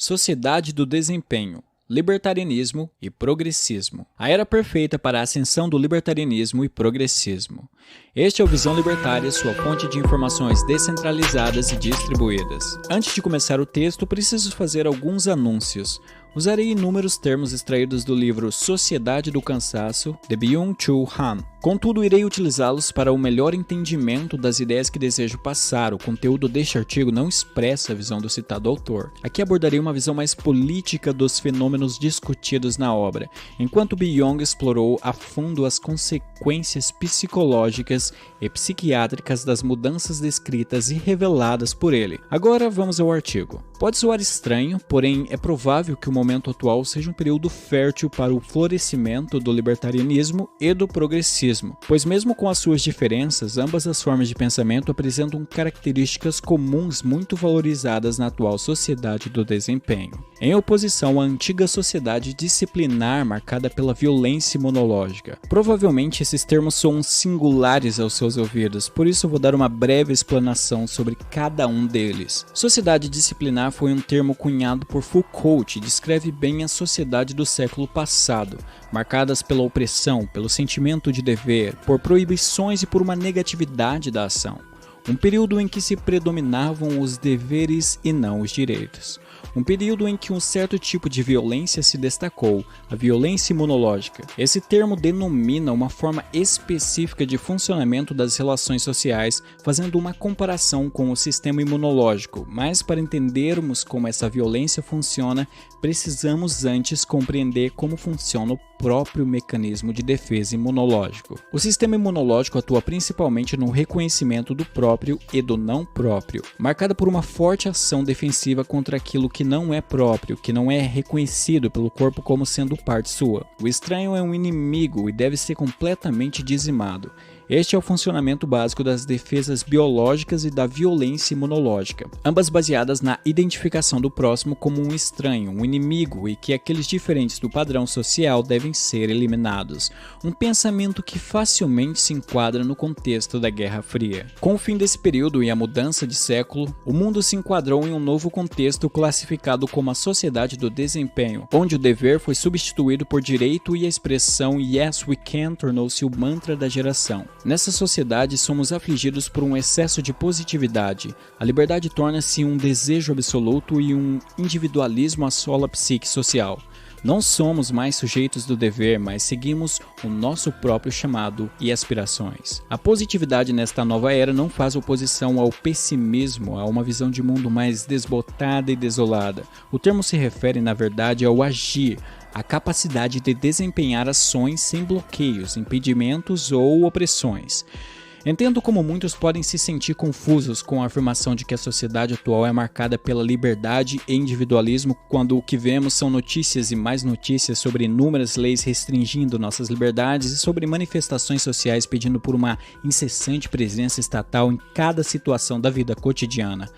Sociedade do desempenho, libertarianismo e progressismo. A era perfeita para a ascensão do libertarianismo e progressismo. Este é o Visão Libertária, sua fonte de informações descentralizadas e distribuídas. Antes de começar o texto, preciso fazer alguns anúncios. Usarei inúmeros termos extraídos do livro Sociedade do Cansaço, de Byung-Chul Han. Contudo, irei utilizá-los para o melhor entendimento das ideias que desejo passar. O conteúdo deste artigo não expressa a visão do citado autor. Aqui abordarei uma visão mais política dos fenômenos discutidos na obra, enquanto Byung explorou a fundo as consequências psicológicas e psiquiátricas das mudanças descritas e reveladas por ele. Agora vamos ao artigo. Pode soar estranho, porém é provável que o momento atual seja um período fértil para o florescimento do libertarianismo e do progressismo, pois mesmo com as suas diferenças, ambas as formas de pensamento apresentam características comuns muito valorizadas na atual sociedade do desempenho, em oposição à antiga sociedade disciplinar marcada pela violência imunológica. Provavelmente esses termos são singulares aos seus ouvidos, por isso vou dar uma breve explanação sobre cada um deles. Sociedade disciplinar foi um termo cunhado por Foucault e descreve bem a sociedade do século passado, marcadas pela opressão, pelo sentimento de dever, por proibições e por uma negatividade da ação. Um período em que se predominavam os deveres e não os direitos. Um período em que um certo tipo de violência se destacou, a violência imunológica. Esse termo denomina uma forma específica de funcionamento das relações sociais, fazendo uma comparação com o sistema imunológico, mas para entendermos como essa violência funciona, precisamos antes compreender como funciona o próprio mecanismo de defesa imunológico. O sistema imunológico atua principalmente no reconhecimento do próprio e do não próprio, marcada por uma forte ação defensiva contra aquilo que não é próprio, que não é reconhecido pelo corpo como sendo parte sua. O estranho é um inimigo e deve ser completamente dizimado. Este é o funcionamento básico das defesas biológicas e da violência imunológica, ambas baseadas na identificação do próximo como um estranho, um inimigo e que aqueles diferentes do padrão social devem ser eliminados. Um pensamento que facilmente se enquadra no contexto da Guerra Fria. Com o fim desse período e a mudança de século, o mundo se enquadrou em um novo contexto classificado como a sociedade do desempenho, onde o dever foi substituído por direito e a expressão Yes we can tornou-se o mantra da geração. Nessa sociedade, somos afligidos por um excesso de positividade. A liberdade torna-se um desejo absoluto e um individualismo assola a psique social. Não somos mais sujeitos do dever, mas seguimos o nosso próprio chamado e aspirações. A positividade nesta nova era não faz oposição ao pessimismo, a uma visão de mundo mais desbotada e desolada. O termo se refere, na verdade, ao agir, a capacidade de desempenhar ações sem bloqueios, impedimentos ou opressões. Entendo como muitos podem se sentir confusos com a afirmação de que a sociedade atual é marcada pela liberdade e individualismo quando o que vemos são notícias e mais notícias sobre inúmeras leis restringindo nossas liberdades e sobre manifestações sociais pedindo por uma incessante presença estatal em cada situação da vida cotidiana.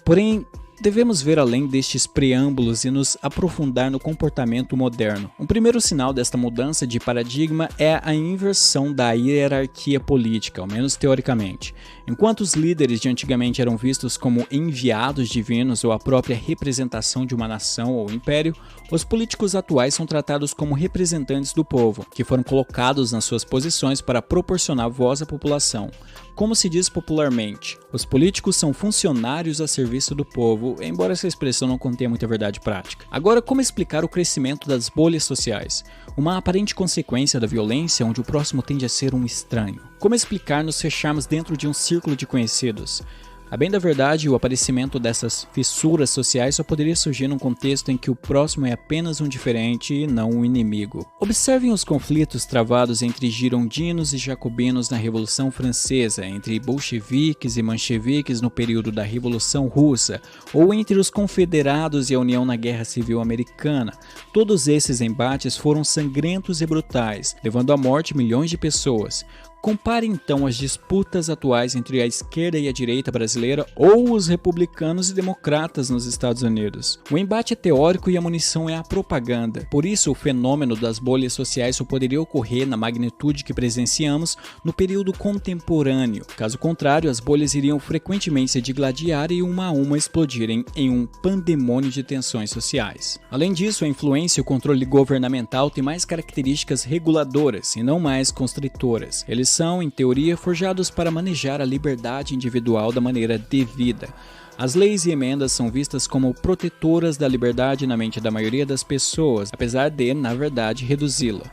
Porém, devemos ver além destes preâmbulos e nos aprofundar no comportamento moderno. Um primeiro sinal desta mudança de paradigma é a inversão da hierarquia política, ao menos teoricamente. Enquanto os líderes de antigamente eram vistos como enviados divinos ou a própria representação de uma nação ou império, os políticos atuais são tratados como representantes do povo, que foram colocados nas suas posições para proporcionar voz à população. Como se diz popularmente, os políticos são funcionários a serviço do povo, embora essa expressão não contenha muita verdade prática. Agora, como explicar o crescimento das bolhas sociais? Uma aparente consequência da violência onde o próximo tende a ser um estranho. Como explicar nos fecharmos dentro de um círculo de conhecidos? A bem da verdade, o aparecimento dessas fissuras sociais só poderia surgir num contexto em que o próximo é apenas um diferente e não um inimigo. Observem os conflitos travados entre girondinos e jacobinos na Revolução Francesa, entre bolcheviques e mancheviques no período da Revolução Russa, ou entre os confederados e a União na Guerra Civil Americana. Todos esses embates foram sangrentos e brutais, levando à morte milhões de pessoas. Compare então as disputas atuais entre a esquerda e a direita brasileira ou os republicanos e democratas nos Estados Unidos. O embate é teórico e a munição é a propaganda. Por isso, o fenômeno das bolhas sociais só poderia ocorrer na magnitude que presenciamos no período contemporâneo. Caso contrário, as bolhas iriam frequentemente se digladiar e uma a uma explodirem em um pandemônio de tensões sociais. Além disso, a influência e o controle governamental têm mais características reguladoras e não mais constritoras. Eles são, em teoria, forjados para manejar a liberdade individual da maneira devida. As leis e emendas são vistas como protetoras da liberdade na mente da maioria das pessoas, apesar de, na verdade, reduzi-la.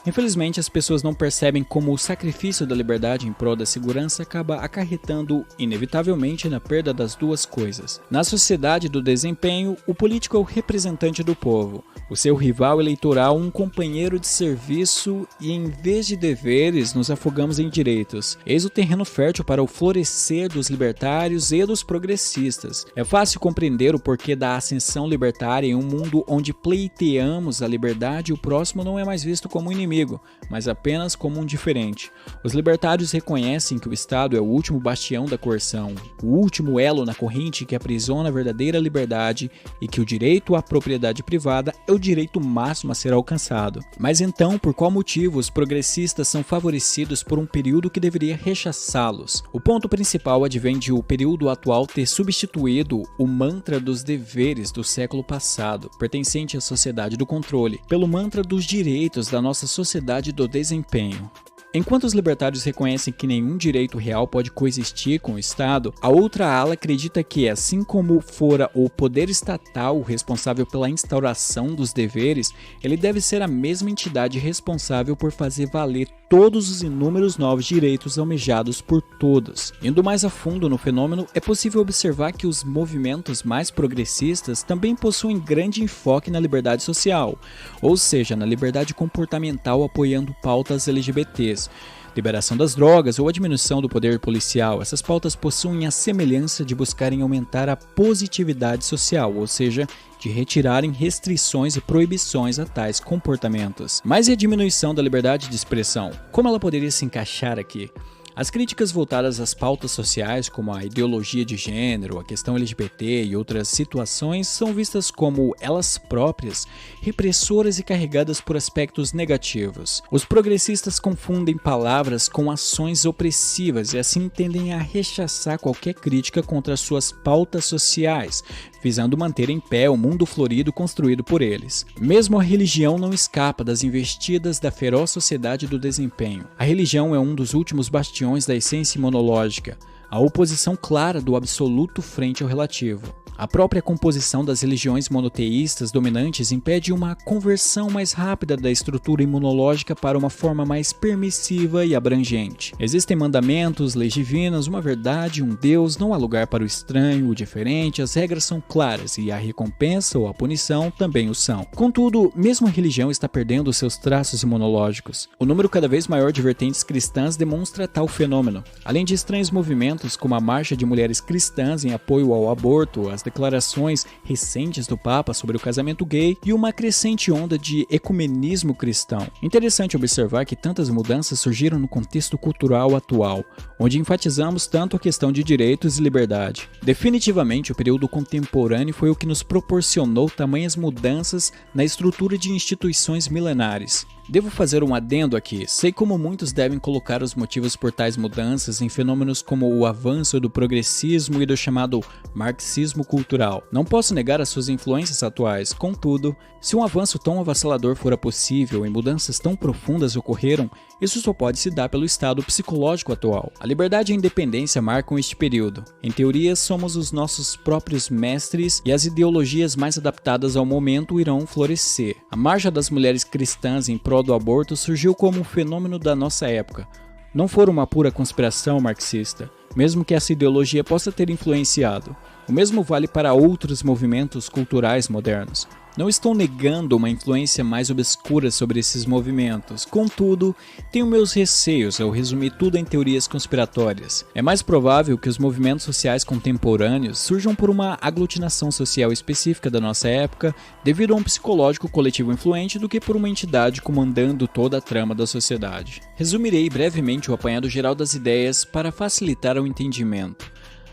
Infelizmente, as pessoas não percebem como o sacrifício da liberdade em prol da segurança acaba acarretando, inevitavelmente, na perda das duas coisas. Na sociedade do desempenho, o político é o representante do povo, o seu rival eleitoral um companheiro de serviço e, em vez de deveres, nos afogamos em direitos. Eis o terreno fértil para o florescer dos libertários e dos progressistas. É fácil compreender o porquê da ascensão libertária em um mundo onde pleiteamos a liberdade e o próximo não é mais visto como inimigo, mas apenas como um diferente. Os libertários reconhecem que o Estado é o último bastião da coerção, o último elo na corrente que aprisiona a verdadeira liberdade e que o direito à propriedade privada é o direito máximo a ser alcançado. Mas então, por qual motivo os progressistas são favorecidos por um período que deveria rechaçá-los? O ponto principal advém de o período atual ter substituído o mantra dos deveres do século passado, pertencente à sociedade do controle, pelo mantra dos direitos da nossa sociedade do desempenho. Enquanto os libertários reconhecem que nenhum direito real pode coexistir com o Estado, a outra ala acredita que, assim como fora o poder estatal o responsável pela instauração dos deveres, ele deve ser a mesma entidade responsável por fazer valer todos os inúmeros novos direitos almejados por todos. Indo mais a fundo no fenômeno, é possível observar que os movimentos mais progressistas também possuem grande enfoque na liberdade social, ou seja, na liberdade comportamental apoiando pautas LGBTs. Liberação das drogas ou a diminuição do poder policial, essas pautas possuem a semelhança de buscarem aumentar a positividade social, ou seja, de retirarem restrições e proibições a tais comportamentos. Mas e a diminuição da liberdade de expressão? Como ela poderia se encaixar aqui? As críticas voltadas às pautas sociais, como a ideologia de gênero, a questão LGBT e outras situações, são vistas como elas próprias, repressoras e carregadas por aspectos negativos. Os progressistas confundem palavras com ações opressivas e assim tendem a rechaçar qualquer crítica contra suas pautas sociais, visando manter em pé o mundo florido construído por eles. Mesmo a religião não escapa das investidas da feroz sociedade do desempenho. A religião é um dos últimos bastiões da essência monológica, a oposição clara do absoluto frente ao relativo. A própria composição das religiões monoteístas dominantes impede uma conversão mais rápida da estrutura imunológica para uma forma mais permissiva e abrangente. Existem mandamentos, leis divinas, uma verdade, um Deus, não há lugar para o estranho, o diferente, as regras são claras e a recompensa ou a punição também o são. Contudo, mesmo a religião está perdendo seus traços imunológicos. O número cada vez maior de vertentes cristãs demonstra tal fenômeno. Além de estranhos movimentos como a marcha de mulheres cristãs em apoio ao aborto, as declarações recentes do Papa sobre o casamento gay e uma crescente onda de ecumenismo cristão. Interessante observar que tantas mudanças surgiram no contexto cultural atual, onde enfatizamos tanto a questão de direitos e liberdade. Definitivamente, o período contemporâneo foi o que nos proporcionou tamanhas mudanças na estrutura de instituições milenares. Devo fazer um adendo aqui. Sei como muitos devem colocar os motivos por tais mudanças em fenômenos como o avanço do progressismo e do chamado marxismo cultural. Não posso negar as suas influências atuais, contudo, se um avanço tão avassalador fora possível e mudanças tão profundas ocorreram, isso só pode se dar pelo estado psicológico atual. A liberdade e a independência marcam este período. Em teoria, somos os nossos próprios mestres e as ideologias mais adaptadas ao momento irão florescer. A marcha das mulheres cristãs em prol do aborto surgiu como um fenômeno da nossa época. Não for uma pura conspiração marxista, mesmo que essa ideologia possa ter influenciado. O mesmo vale para outros movimentos culturais modernos. Não estou negando uma influência mais obscura sobre esses movimentos, contudo, tenho meus receios ao resumir tudo em teorias conspiratórias. É mais provável que os movimentos sociais contemporâneos surjam por uma aglutinação social específica da nossa época devido a um psicológico coletivo influente do que por uma entidade comandando toda a trama da sociedade. Resumirei brevemente o apanhado geral das ideias para facilitar o entendimento.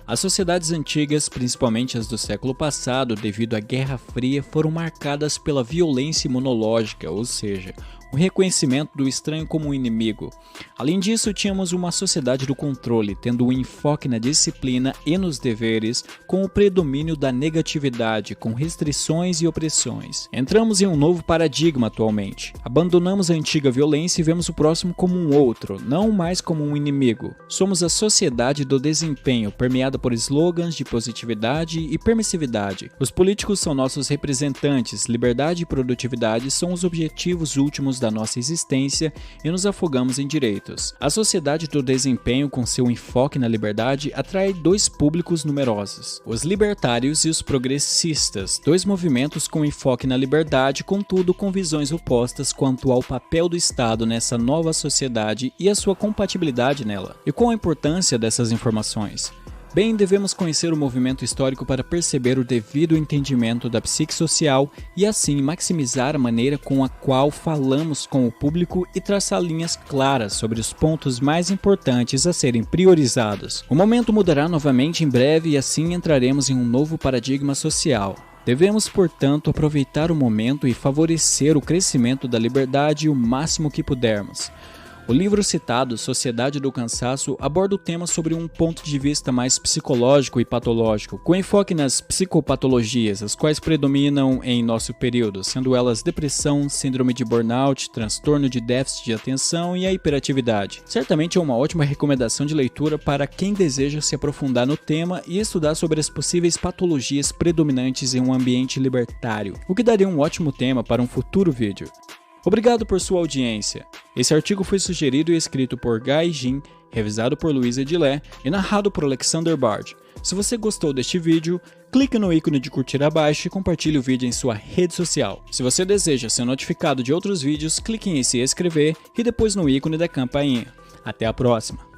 As sociedades antigas, principalmente as do século passado, devido à Guerra Fria, foram marcadas pela violência imunológica, ou seja, o reconhecimento do estranho como um inimigo. Além disso, tínhamos uma sociedade do controle, tendo um enfoque na disciplina e nos deveres, com o predomínio da negatividade, com restrições e opressões. Entramos em um novo paradigma atualmente. Abandonamos a antiga violência e vemos o próximo como um outro, não mais como um inimigo. Somos a sociedade do desempenho, permeada por slogans de positividade e permissividade. Os políticos são nossos representantes, liberdade e produtividade são os objetivos últimos da nossa existência e nos afogamos em direitos. A sociedade do desempenho, com seu enfoque na liberdade, atrai dois públicos numerosos: os libertários e os progressistas, dois movimentos com enfoque na liberdade, contudo com visões opostas quanto ao papel do Estado nessa nova sociedade e a sua compatibilidade nela. E qual a importância dessas informações? Bem, devemos conhecer o movimento histórico para perceber o devido entendimento da psique social e assim maximizar a maneira com a qual falamos com o público e traçar linhas claras sobre os pontos mais importantes a serem priorizados. O momento mudará novamente em breve e assim entraremos em um novo paradigma social. Devemos, portanto, aproveitar o momento e favorecer o crescimento da liberdade o máximo que pudermos. O livro citado, Sociedade do Cansaço, aborda o tema sobre um ponto de vista mais psicológico e patológico, com enfoque nas psicopatologias, as quais predominam em nosso período, sendo elas depressão, síndrome de burnout, transtorno de déficit de atenção e a hiperatividade. Certamente é uma ótima recomendação de leitura para quem deseja se aprofundar no tema e estudar sobre as possíveis patologias predominantes em um ambiente libertário, o que daria um ótimo tema para um futuro vídeo. Obrigado por sua audiência. Esse artigo foi sugerido e escrito por Guy Jin, revisado por Luiz Edilé e narrado por Alexander Bard. Se você gostou deste vídeo, clique no ícone de curtir abaixo e compartilhe o vídeo em sua rede social. Se você deseja ser notificado de outros vídeos, clique em se inscrever e depois no ícone da campainha. Até a próxima!